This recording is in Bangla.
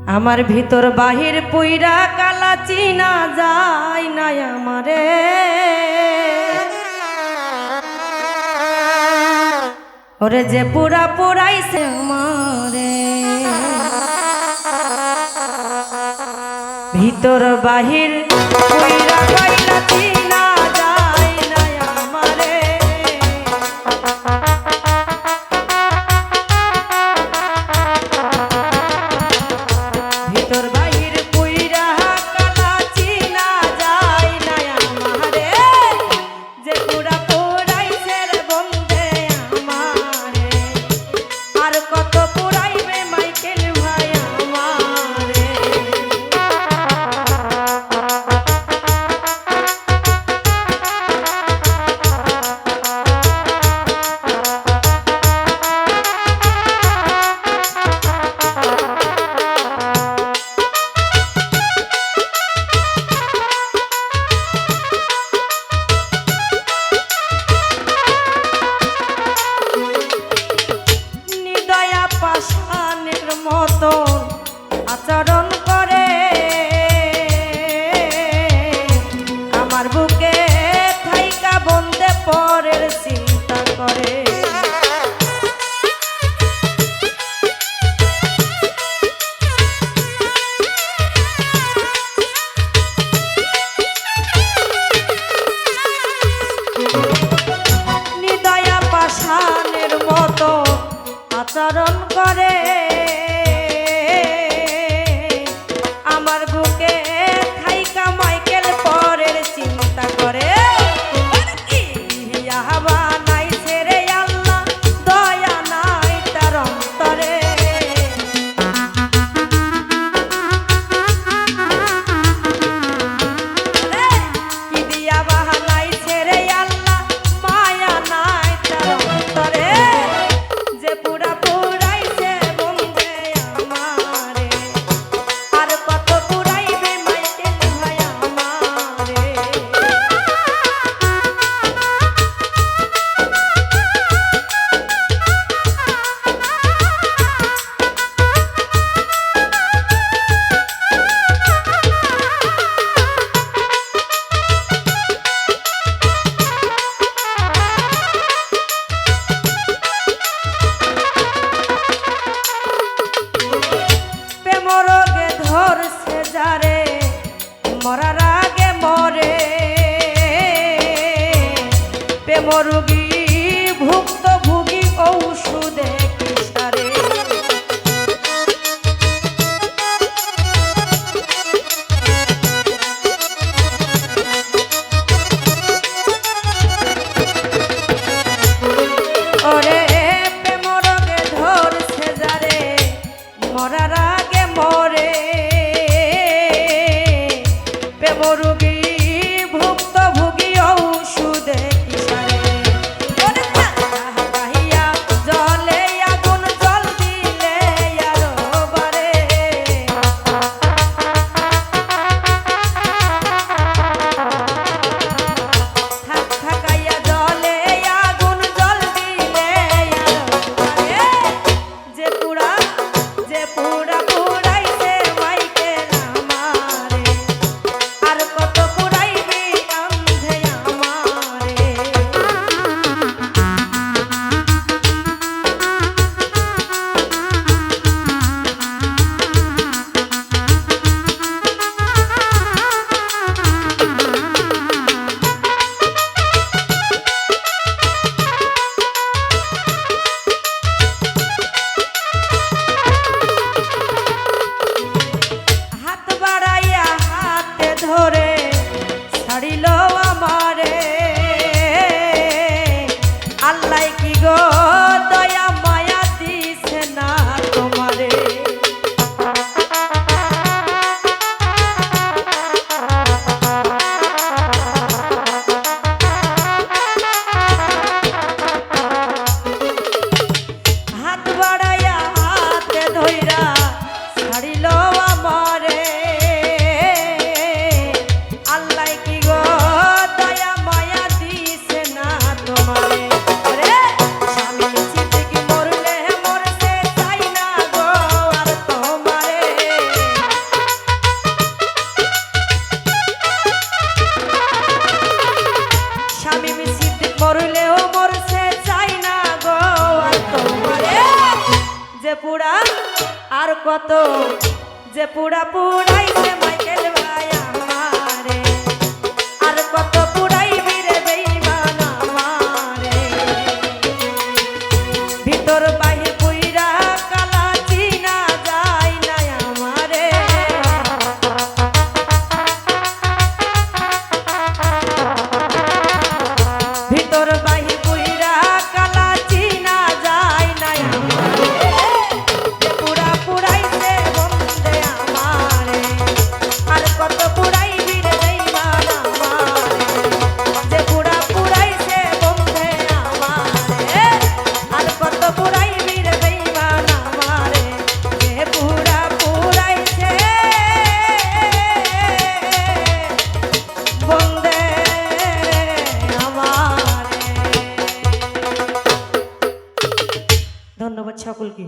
আমার ভিতর বাহির পুইরা কালা চিনা যায় না আমারে ওরে যে পুরা পুরাইছে আমারে ভিতর বাহির পুইরা কালা চিনা যায় না আমারে ভিতর বাহির পুইরা কালা চিনা যায় না আমারে যে পুরা পুরাইছে রে বন্দে আমারে আর কত পুরাইবে মাইকেল ভাই আমারে পাষাণের মতন আচরণ করে আমার বুকে থাইকা বন্দে পরের চিন্তা করে নিদয়া পাষাণের মতো আচরণ করে আমার বুকে থাইকা মাইকেল পরের চিন্তা করে নাই ছেড়ে আল্লাহ দয়া নাই তার অন্তরে কি দিয়া বাহানাই ছেড়ে আল্লাহ মায়া নাই তার অন্তরে যে পুরা পুরাইছে বন্দে আমারে আর কত পুরাইবে মাইকেল ভাই আমারে প্রেমরোগে ধরছে যারে মরার আগে মরে প্রেমরোগী ভুক্তভোগী ঔষধে কিসারে ওরে প্রেমরোগে ধরছে যারে মরার আগে মরে প্রেমরোগী ভুক্তভোগী ঔষধে কিসারে জলে আগুন জল দিলে আরো বারে থাকাইয়া জলে আগুন জল দিলে আরো বারে যে পুরা পুরাইছে মাইকেল আমারে আর কত কত যে পুরা পুরাইছে মাইকেল ভাই আমারে, আর কত পুরাইবি রে বেঈমান আমারে। ভিতর বাহির পুইরা কালা চিনা যায় না আমারে। ভিতর বাহির পুইরা কালা চিনা যায় না আমারে। পুরা পুরাইছে বন্দে আমারে, আর কত পুরাইবি রে বেঈমান আমারে। যে পুরা পুরাইছে বন্দে আমারে, আর কত পুরাইবি রে বেঈমান আমারে। যে পুরা পুরাইছে বন্দে আমারে। ধন্যবাদ সকলকে।